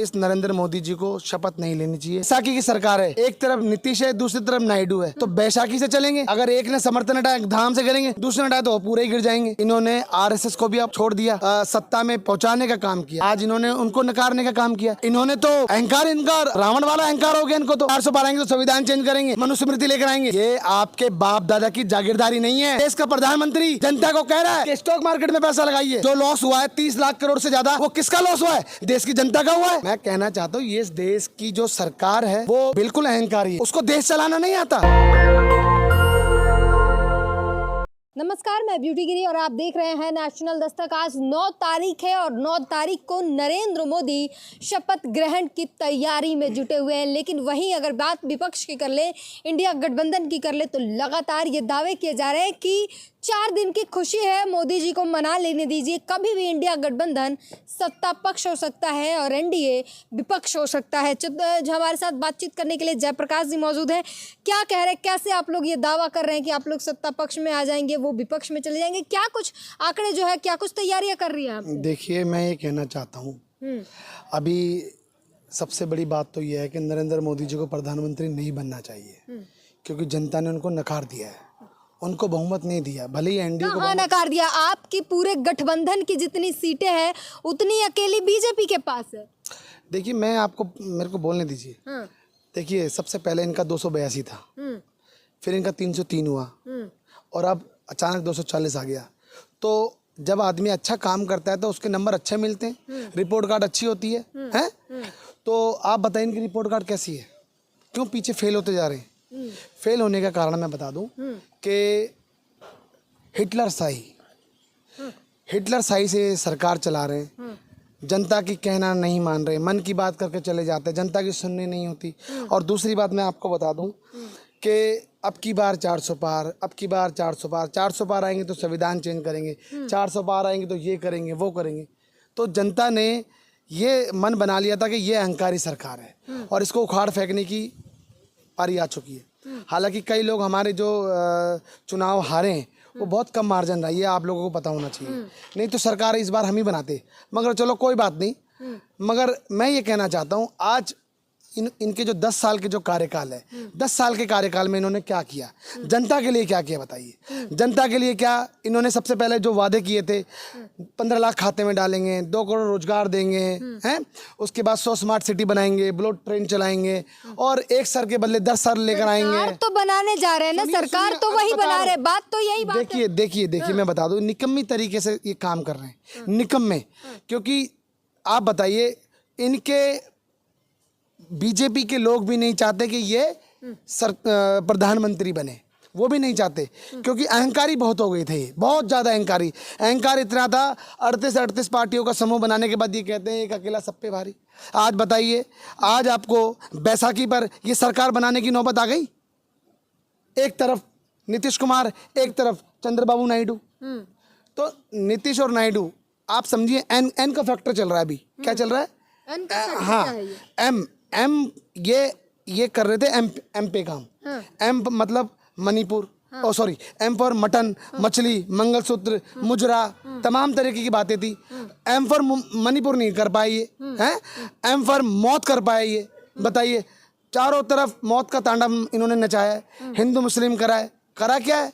इस नरेंद्र मोदी जी को शपथ नहीं लेनी चाहिए। बैसाखी की सरकार है, एक तरफ नीतीश है, दूसरी तरफ नायडू है, तो बैसाखी से चलेंगे। अगर एक ने समर्थन हटाया धाम से करेंगे, दूसरे ने हटाया तो पूरे ही गिर जाएंगे। इन्होंने आरएसएस को भी अब छोड़ दिया, सत्ता में पहुंचाने का काम किया। आज इन्होंने उनको नकारने का काम किया। इन्होंने तो अहंकार, इनका रावण वाला अहंकार हो गया। इनको तो 400 पार आएंगे तो संविधान चेंज करेंगे, मनुस्मृति लेकर आएंगे। ये आपके बाप दादा की जागीरदारी नहीं है। देश का प्रधानमंत्री जनता को कह रहा है कि स्टॉक मार्केट में पैसा लगाइए। जो लॉस हुआ है 30 लाख करोड़ से ज्यादा, वो किसका लॉस हुआ है? देश की जनता का हुआ है। मैं कहना चाहता हूँ ये देश की जो सरकार है वो बिल्कुल अहंकारी है, उसको देश चलाना नहीं आता। नमस्कार, मैं ब्यूटी गिरी और आप देख रहे हैं नेशनल दस्तक। आज 9 तारीख है और 9 तारीख को नरेंद्र मोदी शपथ ग्रहण की तैयारी में जुटे हुए हैं। लेकिन वहीं अगर बात विपक्ष की कर ले, इंडिया गठबंधन की कर ले, तो लगातार ये दावे किए जा रहे हैं कि 4 दिन की खुशी है, मोदी जी को मना लेने दीजिए। कभी भी इंडिया गठबंधन सत्ता पक्ष हो सकता है और एनडीए विपक्ष हो सकता है। हमारे साथ बातचीत करने के लिए जयप्रकाश जी मौजूद हैं। क्या कह रहे हैं, कैसे आप लोग ये दावा कर रहे हैं कि आप लोग सत्ता पक्ष में आ जाएंगे, वो विपक्ष में चले जाएंगे? क्या कुछ आंकड़े जो है, क्या कुछ तैयारियां कर रही है आप? देखिए, मैं ये कहना चाहता हूँ, अभी सबसे बड़ी बात तो ये है कि नरेंद्र मोदी जी को प्रधानमंत्री नहीं बनना चाहिए, क्योंकि जनता ने उनको नकार दिया है, उनको बहुमत नहीं दिया। भले ही एनडीए को नकार दिया। आपकी पूरे गठबंधन की जितनी सीटें हैं उतनी अकेली बीजेपी के पास है। देखिए, मेरे को बोलने दीजिए। देखिए, सबसे पहले इनका 282 था, फिर इनका 303 हुआ और अब अचानक 240 आ गया। तो जब आदमी अच्छा काम करता है तो उसके नंबर अच्छे मिलते हैं, रिपोर्ट कार्ड अच्छी होती है, हैं? तो आप बताइए इनकी रिपोर्ट कार्ड कैसी है, क्यों पीछे फेल होते जा रहे हैं? फेल होने का कारण मैं बता दूं कि हिटलर शाही से सरकार चला रहे हैं। जनता की कहना नहीं मान रहे, मन की बात करके चले जाते हैं, जनता की सुननी नहीं होती। और दूसरी बात मैं आपको बता दूं कि अब की बार 400 पार, अब की बार 400 पार, 400 पार आएंगे तो संविधान चेंज करेंगे, 400 पार आएंगे तो ये करेंगे, वो करेंगे। तो जनता ने ये मन बना लिया था कि ये अहंकारी सरकार है और इसको उखाड़ फेंकने की पारी आ चुकी है। हालांकि कई लोग हमारे जो चुनाव हारे हैं वो बहुत कम मार्जिन रही है, आप लोगों को पता होना चाहिए। नहीं तो सरकार इस बार हम ही बनाते, मगर चलो कोई बात नहीं। मगर मैं ये कहना चाहता हूँ, आज इनके जो 10 साल के जो कार्यकाल है, 10 साल के कार्यकाल में इन्होंने क्या किया, जनता के लिए क्या किया बताइए। जनता के लिए क्या इन्होंने सबसे पहले जो वादे किए थे, 15 लाख खाते में डालेंगे, 2 करोड़ रोजगार देंगे, हैं? उसके बाद 100 स्मार्ट सिटी बनाएंगे, बुलेट ट्रेन चलाएंगे और एक सर के बदले 10 सर लेकर आएंगे। तो बनाने जा रहे हैं ना, सरकार तो वही बना रहे, बात तो यही बात है। देखिए मैं बता दूं, निकम्मी तरीके से ये काम कर रहे हैं, निकम्मे। क्योंकि आप बताइए, इनके बीजेपी के लोग भी नहीं चाहते कि ये प्रधानमंत्री बने, वो भी नहीं चाहते, क्योंकि अहंकारी बहुत हो गए थे, बहुत ज़्यादा अहंकार इतना था। 38 पार्टियों का समूह बनाने के बाद ये कहते हैं एक अकेला सब पे भारी। आज बताइए, आज आपको बैसाखी पर ये सरकार बनाने की नौबत आ गई। एक तरफ नीतीश कुमार, एक तरफ चंद्रबाबू नायडू। तो नीतीश और नायडू, आप समझिए एन का फैक्टर चल रहा है अभी। क्या चल रहा है? हाँ, एम ये कर रहे थे एम पे काम। एम मतलब मणिपुर, एम फॉर मटन, मछली, मंगलसूत्र, मुजरा, तमाम तरीके की बातें थी। एम फॉर मणिपुर नहीं कर पाए ये, हैं? एम फॉर मौत कर पाए ये। बताइए, चारों तरफ मौत का तांडव इन्होंने नचाया है, हिंदू मुस्लिम करा क्या है?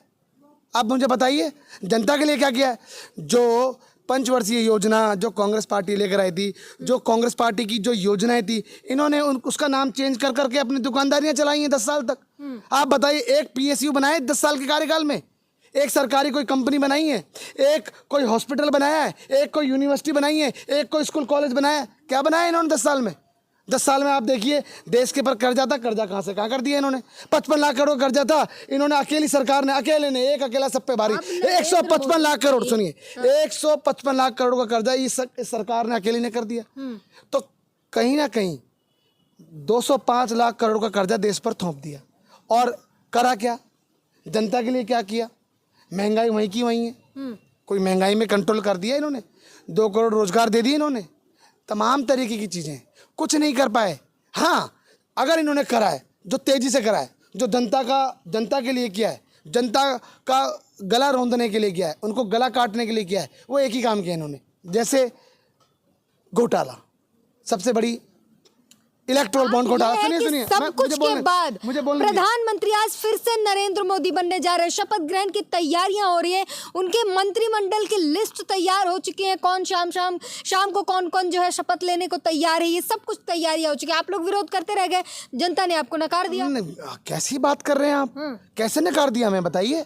आप मुझे बताइए, जनता के लिए क्या किया है? जो पंचवर्षीय योजना जो कांग्रेस पार्टी लेकर आई थी, जो कांग्रेस पार्टी की जो योजनाएं थी, इन्होंने उसका नाम चेंज कर करके अपनी दुकानदारियां चलाई हैं 10 साल तक। आप बताइए, एक पीएसयू बनाए 10 साल के कार्यकाल में, एक सरकारी कोई कंपनी बनाई है, एक कोई हॉस्पिटल बनाया है, एक कोई यूनिवर्सिटी बनाई है, एक कोई स्कूल कॉलेज बनाया है? क्या बनाया इन्होंने 10 साल में? 10 साल में आप देखिए, देश के पर कर्जा कहाँ से कहाँ कर दिया इन्होंने। 55 लाख करोड़ कर्जा था, इन्होंने अकेली सरकार ने, एक अकेला सब पे भारी 155 लाख करोड़। सुनिए, 155 लाख करोड़ का कर्जा इस सरकार ने अकेली ने कर दिया। तो कहीं ना कहीं 205 लाख करोड़ का कर्जा देश पर थोप दिया। और करा क्या? जनता के लिए क्या किया? महंगाई वहीं की वहीं है, कोई महंगाई में कंट्रोल कर दिया इन्होंने, 2 करोड़ रोजगार दे दिए इन्होंने, तमाम तरीके की चीज़ें। कुछ नहीं कर पाए। हाँ, अगर इन्होंने करा है, जो तेजी से करा है, जो जनता के लिए किया है, जनता का गला रौंदने के लिए किया है, उनको गला काटने के लिए किया है, वो एक ही काम किया इन्होंने। जैसे घोटाला, सबसे बड़ी इलेक्ट्रोल बॉन्ड घोटाला। ये है सुनिए कि सुनिए, सब कुछ के बाद मुझे बोलने दीजिए। प्रधानमंत्री आज फिर से नरेंद्र मोदी बनने जा रहे हैं। शपथ ग्रहण की तैयारियां हो रही है, उनके मंत्रिमंडल की लिस्ट तैयार हो चुकी है, कौन शाम को कौन कौन जो है शपथ लेने को तैयार है, ये सब कुछ तैयारियां हो चुकी है। आप लोग विरोध करते रह गए, जनता ने आपको नकार दिया। कैसी बात कर रहे हैं आप? कैसे नकार दिया हमें बताइए?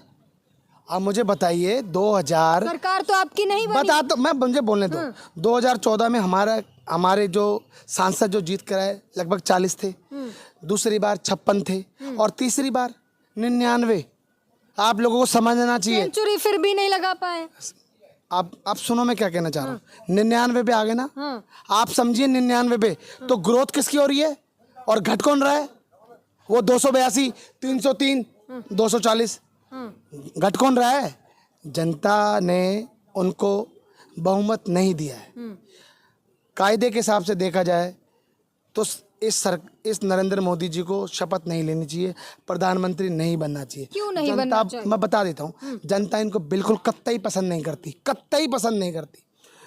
आप मुझे बताइए 2000 सरकार तो आपकी नहीं बनी। बता तो मैं मुझे बोलने दो। 2014 में हमारे जो सांसद जो जीत कर आए लगभग 40 थे, दूसरी बार 56 थे और तीसरी बार 99। आप लोगों को समझना चाहिए। सेंचुरी फिर भी नहीं लगा पाए। आप सुनो मैं क्या कहना चाह रहा हूँ। 99 पे आ गए ना, आप समझिए 99 पे तो ग्रोथ किसकी हो रही है और घट कौन रहा है? वो 282, 303, 240 घट कौन रहा है? जनता ने उनको बहुमत नहीं दिया है। कायदे के हिसाब से देखा जाए तो इस नरेंद्र मोदी जी को शपथ नहीं लेनी चाहिए, प्रधानमंत्री नहीं बनना चाहिए। क्यों नहीं बनना चाहिए? मैं बता देता हूँ। जनता इनको बिल्कुल कतई पसंद नहीं करती, कतई पसंद नहीं करती।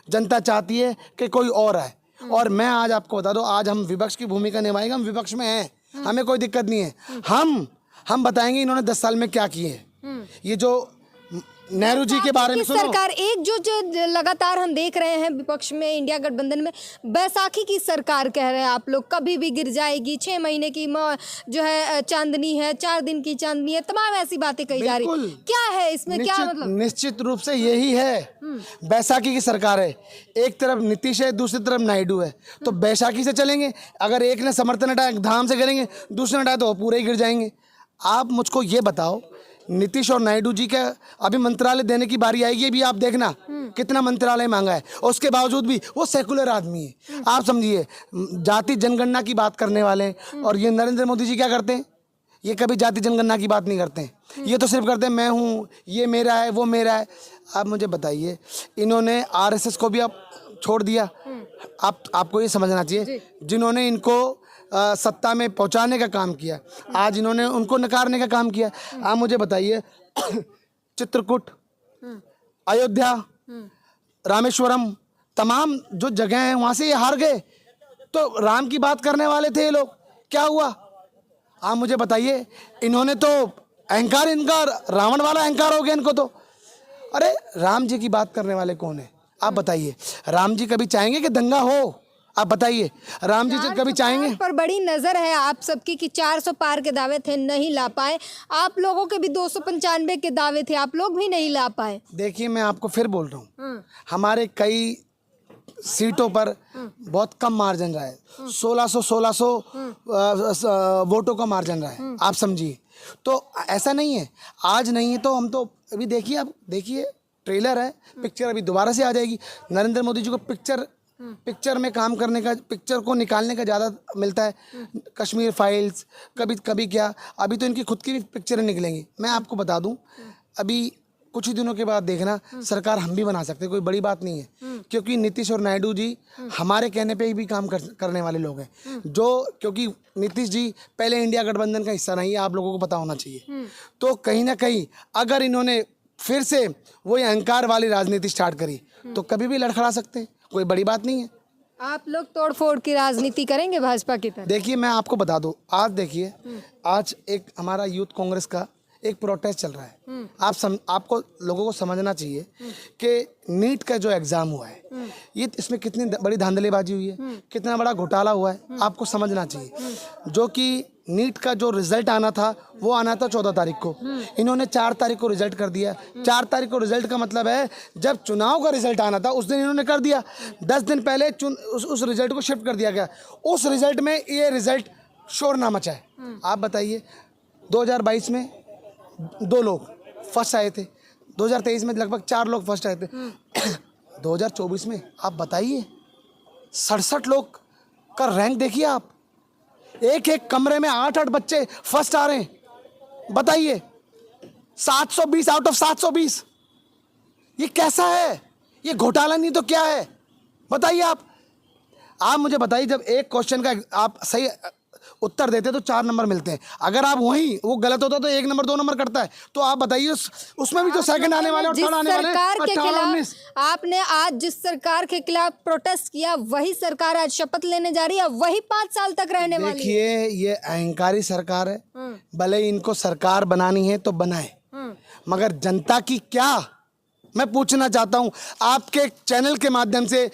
जनता चाहती है कि कोई और आए। और मैं आज आपको बता दूं, आज हम विपक्ष की भूमिका निभाएंगे। हम विपक्ष में हैं, हमें कोई दिक्कत नहीं है। हम बताएंगे इन्होंने 10 साल में क्या किए हैं। ये जो नेहरू जी के बारे में सुनो। सरकार एक जो लगातार हम देख रहे हैं विपक्ष में, इंडिया गठबंधन में, बैसाखी की सरकार कह रहे हैं आप लोग, कभी भी गिर जाएगी, 6 महीने की जो है चांदनी है, 4 दिन की चांदनी है, तमाम ऐसी बातें कही जा रही। क्या है इसमें, क्या मतलब? निश्चित रूप से यही है। बैसाखी की सरकार है, एक तरफ नीतीश है, दूसरी तरफ नायडू है, तो बैसाखी से चलेंगे। अगर एक ने समर्थन हटाया धाम से करेंगे, दूसरे ने हटाया तो पूरे ही गिर जाएंगे। आप मुझको ये बताओ, नीतीश और नायडू जी का अभी मंत्रालय देने की बारी आएगी, भी आप देखना कितना मंत्रालय मांगा है, और उसके बावजूद भी वो सेकुलर आदमी है। आप समझिए, जाति जनगणना की बात करने वाले हैं। और ये नरेंद्र मोदी जी क्या करते हैं? ये कभी जाति जनगणना की बात नहीं करते हैं। ये तो सिर्फ करते हैं मैं हूँ, ये मेरा है, वो मेरा है। आप मुझे बताइए, इन्होंने आरएसएस को भी अब छोड़ दिया। आपको ये समझना चाहिए, जिन्होंने इनको सत्ता में पहुंचाने का काम किया, आज इन्होंने उनको नकारने का काम किया। आप मुझे बताइए, चित्रकूट, अयोध्या, रामेश्वरम, तमाम जो जगह हैं वहां से ये हार गए। तो राम की बात करने वाले थे ये लोग, क्या हुआ? आप मुझे बताइए, इन्होंने तो अहंकार, इनका रावण वाला अहंकार हो गया इनको तो। अरे राम जी की बात करने वाले कौन है? आप बताइए, राम जी कभी चाहेंगे कि दंगा हो? आप बताइए, राम जी कभी चाहेंगे? पर बड़ी नजर है आप सबकी कि 400 पार के दावे थे, नहीं ला पाए। आप लोगों के भी 295 के दावे थे, आप लोग भी नहीं ला पाए। देखिए, मैं आपको फिर बोल रहा हूँ, हमारे कई सीटों पर बहुत कम मार्जिन रहा है। 1600 वोटों का मार्जिन रहा है। आप समझिए, तो ऐसा नहीं है, आज नहीं है तो हम तो अभी देखिए, अब देखिए ट्रेलर है, पिक्चर अभी दोबारा से आ जाएगी। नरेंद्र मोदी जी को पिक्चर में काम करने का, पिक्चर को निकालने का ज़्यादा मिलता है। कश्मीर फाइल्स, कभी क्या, अभी तो इनकी खुद की भी पिक्चरें निकलेंगी। मैं आपको बता दूं, अभी कुछ ही दिनों के बाद देखना, सरकार हम भी बना सकते हैं, कोई बड़ी बात नहीं है। क्योंकि नीतीश और नायडू जी हमारे कहने पे भी काम करने वाले लोग हैं। क्योंकि नीतीश जी पहले इंडिया गठबंधन का हिस्सा नहीं है, आप लोगों को पता होना चाहिए। तो कहीं ना कहीं अगर इन्होंने फिर से वही अहंकार वाली राजनीति स्टार्ट करी तो कभी भी लड़खड़ा सकते हैं, कोई बड़ी बात नहीं है। आप लोग तोड़फोड़ की राजनीति करेंगे भाजपा की तरह? देखिए, मैं आपको बता दूं, आज देखिए, आज एक हमारा यूथ कांग्रेस का एक प्रोटेस्ट चल रहा है। आपको लोगों को समझना चाहिए कि नीट का जो एग्जाम हुआ है, ये इसमें कितनी बड़ी धांधलीबाजी हुई है, कितना बड़ा घोटाला हुआ है, आपको समझना चाहिए। जो कि नीट का जो रिजल्ट आना था वो आना था 14 तारीख को, इन्होंने 4 तारीख को रिजल्ट कर दिया। 4 तारीख को रिजल्ट का मतलब है जब चुनाव का रिजल्ट आना था उस दिन इन्होंने कर दिया। 10 दिन पहले उस रिजल्ट को शिफ्ट कर दिया गया। उस रिजल्ट में ये रिजल्ट शोर ना मचा है। आप बताइए, 2022 में 2 लोग फर्स्ट आए थे, 2023 में लगभग 4 लोग फर्स्ट आए थे। 2024 में आप बताइए 67 लोग का रैंक देखिए आप, एक कमरे में 8 बच्चे फर्स्ट आ रहे हैं। बताइए, 720 आउट ऑफ 720, ये कैसा है? ये घोटाला नहीं तो क्या है? बताइए आप मुझे बताइए। जब एक क्वेश्चन का आप सही उत्तर देते तो 4 नंबर मिलते हैं। अगर आप वहीं वो गलत होता तो 1 नंबर 2 नंबर कटता है। तो आप बताइए उसमें भी तो सेकंड आने वाले और जिस थर्ड आने वाले सरकार के 18 खिलाफ 19। आपने आज जिस सरकार के खिलाफ प्रोटेस्ट किया वही सरकार आज शपथ लेने जा रही है, वही 5 साल तक रहने वाली है। देखिए ये अहंकारी सरकार है, भले ही इनको सरकार बनानी है तो बनाए, मगर जनता की क्या, मैं पूछना चाहता हूं आपके चैनल के माध्यम से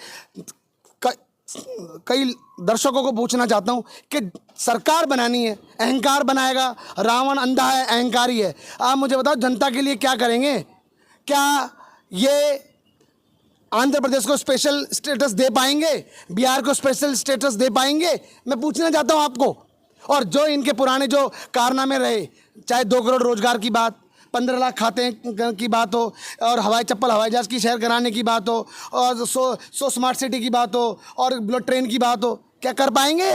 कई दर्शकों को पूछना चाहता हूं कि सरकार बनानी है, अहंकार बनाएगा, रावण अंधा है, अहंकारी है। आप मुझे बताओ जनता के लिए क्या करेंगे? क्या ये आंध्र प्रदेश को स्पेशल स्टेटस दे पाएंगे? बिहार को स्पेशल स्टेटस दे पाएंगे? मैं पूछना चाहता हूं आपको। और जो इनके पुराने जो कारनामे रहे, चाहे 2 करोड़ रोजगार की बात, 15 लाख खाते की बात हो, और हवाई चप्पल हवाई जहाज की शहर कराने की बात हो, और 100 स्मार्ट सिटी की बात हो, और बुलेट ट्रेन की बात हो, क्या कर पाएंगे?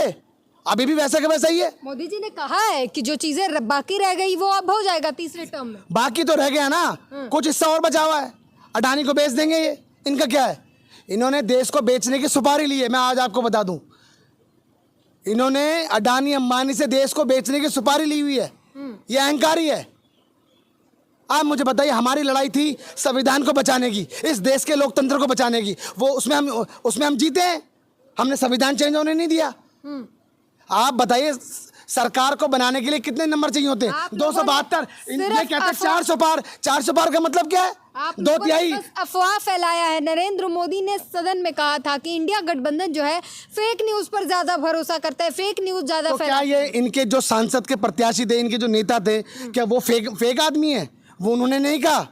अभी भी वैसा का वैसा ही है। मोदी जी ने कहा है कि जो चीजें बाकी रह गई वो अब हो जाएगा तीसरे टर्म में। बाकी तो रह गया ना, कुछ हिस्सा और बचा हुआ है। अडानी को बेच देंगे, ये इनका क्या है? इन्होंने देश को बेचने की सुपारी ली है। मैं आज आपको बता दूं, इन्होंने अडानी अंबानी से देश को बेचने की सुपारी ली हुई है। ये अहंकारी है। आप मुझे बताइए, हमारी लड़ाई थी संविधान को बचाने की, इस देश के लोकतंत्र को बचाने की, वो उसमें हम जीते हैं। हमने संविधान चेंज होने नहीं दिया। आप बताइए सरकार को बनाने के लिए कितने नंबर चाहिए होते हैं? 272। ये कहते हैं 400 पार। 400 पार का मतलब क्या है? 2/3। अफवाह फैलाया है। नरेंद्र मोदी ने सदन में कहा था कि इंडिया गठबंधन जो है फेक न्यूज पर ज्यादा भरोसा करता है, फेक न्यूज ज्यादा तो क्या ये इनके जो सांसद के प्रत्याशी थे, इनके जो नेता थे, क्या वो फेक आदमी है? वो उन्होंने नहीं कहा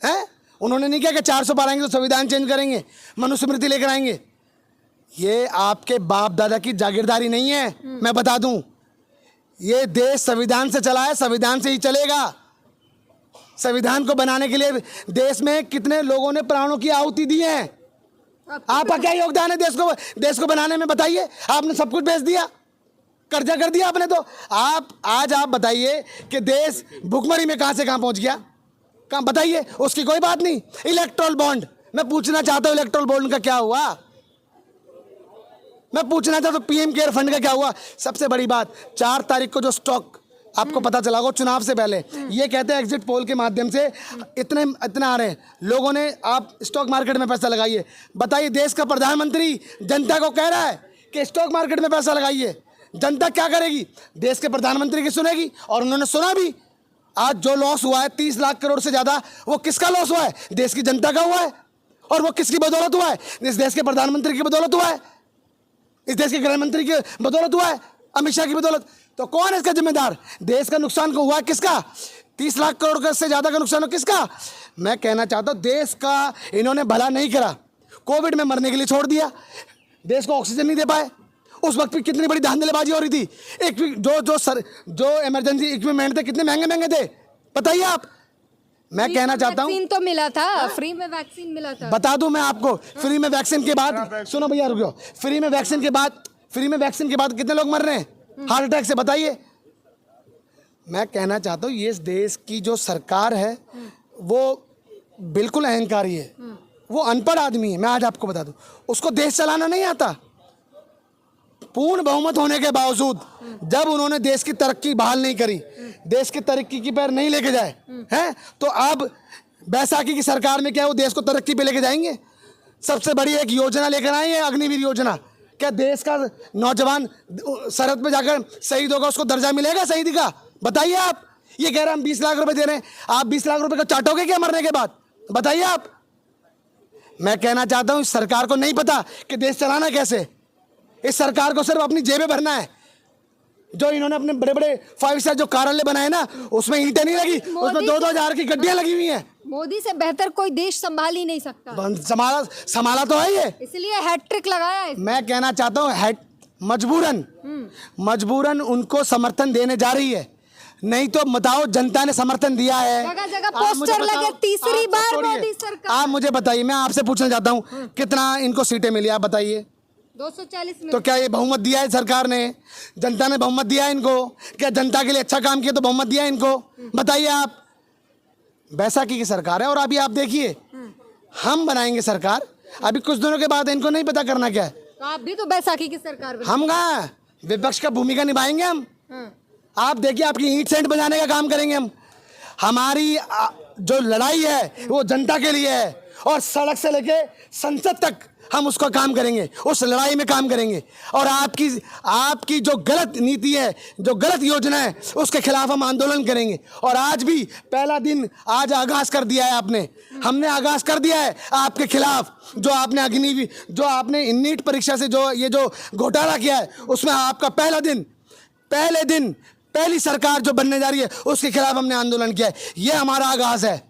है, उन्होंने नहीं कहा कि 400 पार आएंगे तो संविधान चेंज करेंगे, मनुस्मृति लेकर आएंगे। ये आपके बाप दादा की जागीरदारी नहीं है। मैं बता दूं, ये देश संविधान से चला है, संविधान से ही चलेगा। संविधान को बनाने के लिए देश में कितने लोगों ने प्राणों की आहुति दी है? आपका क्या योगदान है देश को बनाने में? बताइए। आपने सब कुछ बेच दिया, कर्जा कर दिया आपने। तो आज आप बताइए कि देश भुखमरी में कहां से कहां पहुंच गया? कहां बताइए, उसकी कोई बात नहीं। इलेक्ट्रोल बॉन्ड, मैं पूछना चाहता हूं इलेक्ट्रोल बॉन्ड का क्या हुआ? मैं पूछना चाहता हूं पीएम केयर फंड का क्या हुआ? सबसे बड़ी बात, 4 तारीख को जो स्टॉक आपको पता चला होगा चुनाव से पहले, ये कहते हैं एग्जिट पोल के माध्यम से इतने आ रहे हैं लोगों ने, आप स्टॉक मार्केट में पैसा लगाइए। बताइए, देश का प्रधानमंत्री जनता को कह रहा है कि स्टॉक मार्केट में पैसा लगाइए। जनता क्या करेगी? देश के प्रधानमंत्री की सुनेगी, और उन्होंने सुना भी। आज जो लॉस हुआ है 30 लाख करोड़ से ज्यादा, वो किसका लॉस हुआ है? देश की जनता का हुआ है। और वो किसकी बदौलत हुआ है? इस देश के प्रधानमंत्री की बदौलत हुआ है, इस देश के गृह मंत्री की बदौलत हुआ है, अमित शाह की बदौलत। तो कौन है इसका जिम्मेदार? देश का नुकसान को हुआ है किसका? 30 लाख करोड़ से ज्यादा का नुकसान हो किसका? मैं कहना चाहता हूं देश का इन्होंने भला नहीं करा। कोविड में मरने के लिए छोड़ दिया, देश को ऑक्सीजन नहीं दे पाए। उस वक्त भी कितनी बड़ी धांधलीबाजी हो रही थी। जो इमरजेंसी इक्विपमेंट थे कितने महंगे महंगे थे, बताइए आप। मैं कहना चाहता हूं, वैक्सीन तो मिला था, फ्री में वैक्सीन मिला था। बता दूं मैं आपको, फ्री में वैक्सीन के बाद, सुनो भैया रुको, फ्री में वैक्सीन के बाद कितने लोग मर रहे हैं हार्ट अटैक से? बताइए। मैं कहना चाहता हूं ये देश की जो सरकार है वो बिल्कुल अहंकारी है, वो अनपढ़ आदमी है। मैं आज आपको बता दूं, उसको देश चलाना नहीं आता। पूर्ण बहुमत होने के बावजूद जब उन्होंने देश की तरक्की बहाल नहीं करी, देश की तरक्की की पैर नहीं लेके जाए हैं, तो अब बैसाखी की सरकार में क्या वो देश को तरक्की पे लेके जाएंगे? सबसे बड़ी एक योजना लेकर आए हैं, अग्निवीर योजना। क्या देश का नौजवान सरहद पे जाकर शहीद होगा, उसको दर्जा मिलेगा शहीदी का? बताइए आप। ये कह रहे हैं हम 20 लाख रुपए दे रहे हैं, आप 20 लाख रुपए को चाटोगे क्या मरने के बाद? बताइए आप। मैं कहना चाहता हूं इस सरकार को नहीं पता कि देश चलाना कैसे। इस सरकार को सिर्फ अपनी जेबें भरना है। जो इन्होंने अपने बड़े बड़े 5 स्टार जो कार्यालय बनाए ना, उसमें ईंटें नहीं लगी, उसमें 2-2 हजार की गड्डियां लगी हुई हैं। मोदी से बेहतर कोई देश संभाल ही नहीं सकता। संभाला तो है ये, इसलिए हैट्रिक लगाया है। मैं कहना चाहता हूँ मजबूरन उनको समर्थन देने जा रही है। नहीं तो बताओ, जनता ने समर्थन दिया है, जगह जगह पोस्टर लगे, तीसरी बार मोदी सरकार। आप मुझे बताइए, मैं आपसे पूछना चाहता हूँ कितना इनको सीटें मिली, आप बताइए। 240 में। तो क्या ये बहुमत दिया है सरकार ने? जनता ने बहुमत दिया है इनको? क्या जनता के लिए अच्छा काम किया तो बहुमत दिया है इनको? बताइए आप। बैसाखी की सरकार है, और अभी आप देखिए हम बनाएंगे सरकार। अभी कुछ दिनों के बाद इनको नहीं पता करना क्या है। तो आप भी तो बैसाखी की सरकार हम कहाँ, विपक्ष का भूमिका निभाएंगे हम। आप देखिए, आपकी ईंट सेंट बजाने का काम करेंगे हम। हमारी जो लड़ाई है वो जनता के लिए है, और सड़क से लेके संसद तक हम उसका काम करेंगे, उस लड़ाई में काम करेंगे। और आपकी जो गलत नीति है, जो गलत योजना है, उसके खिलाफ हम आंदोलन करेंगे। और आज भी पहला दिन आज आगाज कर दिया है हमने आगाज कर दिया है आपके खिलाफ। जो आपने नीट परीक्षा से जो घोटाला किया है, उसमें आपका पहली सरकार जो बनने जा रही है, उसके खिलाफ हमने आंदोलन किया है। ये हमारा आगाज है।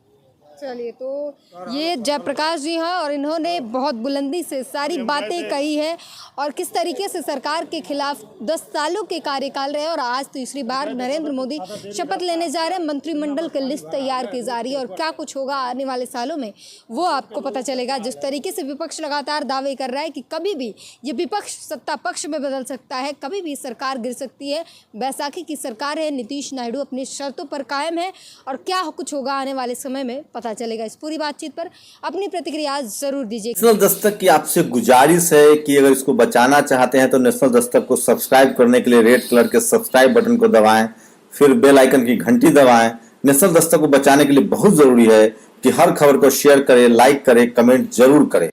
चलिए, तो ये जयप्रकाश जी हैं और इन्होंने बहुत बुलंदी से सारी बातें कही है और किस तरीके से सरकार के खिलाफ 10 सालों के कार्यकाल रहे और आज तीसरी बार नरेंद्र मोदी शपथ लेने जा रहे हैं। मंत्रिमंडल की लिस्ट तैयार की जा रही है और क्या कुछ होगा आने वाले सालों में वो आपको पता चलेगा। जिस तरीके से विपक्ष लगातार दावे कर रहा है कि कभी भी ये विपक्ष सत्ता पक्ष में बदल सकता है, कभी भी सरकार गिर सकती है। बैसाखी की सरकार है, नीतीश नायडू अपनी शर्तों पर कायम है और क्या कुछ होगा आने वाले समय में पता चलेगा। इस पूरी बातचीत पर अपनी प्रतिक्रिया जरूर दीजिए। नेशनल दस्तक की आपसे गुजारिश है कि अगर इसको बचाना चाहते हैं तो नेशनल दस्तक को सब्सक्राइब करने के लिए रेड कलर के सब्सक्राइब बटन को दबाएं, फिर बेल आइकन की घंटी दबाएं। नेशनल दस्तक को बचाने के लिए बहुत जरूरी है कि हर खबर को शेयर करें, लाइक करें, कमेंट जरूर करें।